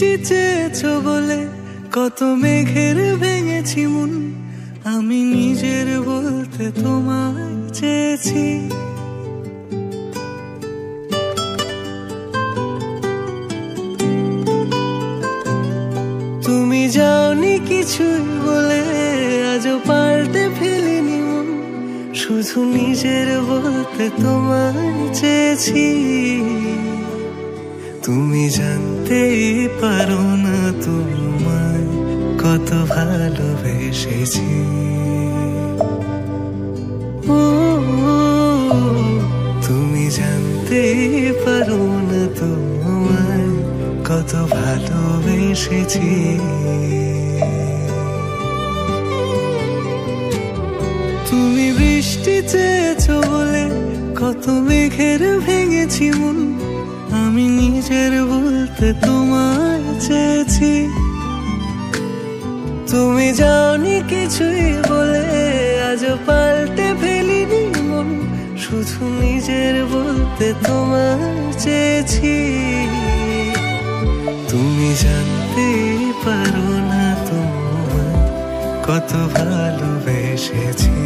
বৃষ্টি চেয়েছো বলে কত মেঘের ভেঙেছি মন, আমি নিজের বলতে তোমায় চেয়েছি। তুমি যাওনি কিছুই বলে আজও পাল্টে ফেলিনি মন, শুধু নিজের বলতে তোমায় চেয়েছি। তুমি জানতেই পারো না তোমায় কত ভালোবেসেছি। ও তুমি জানতেই পারো না তোমায় কত ভালোবেসেছি। তুমি বৃষ্টি চেয়েছো বলে কত মেঘের ভেঙেছি মন, আমি নিজের বলতে তোমায় চেয়েছি। তুমি যাওনি কিছুই বলে আজও পাল্টে ফেলিনি মন, শুধু নিজের বলতে তোমায় চেয়েছি। তুমি জানতেই পারো না তোমায় কত ভালোবেসেছি।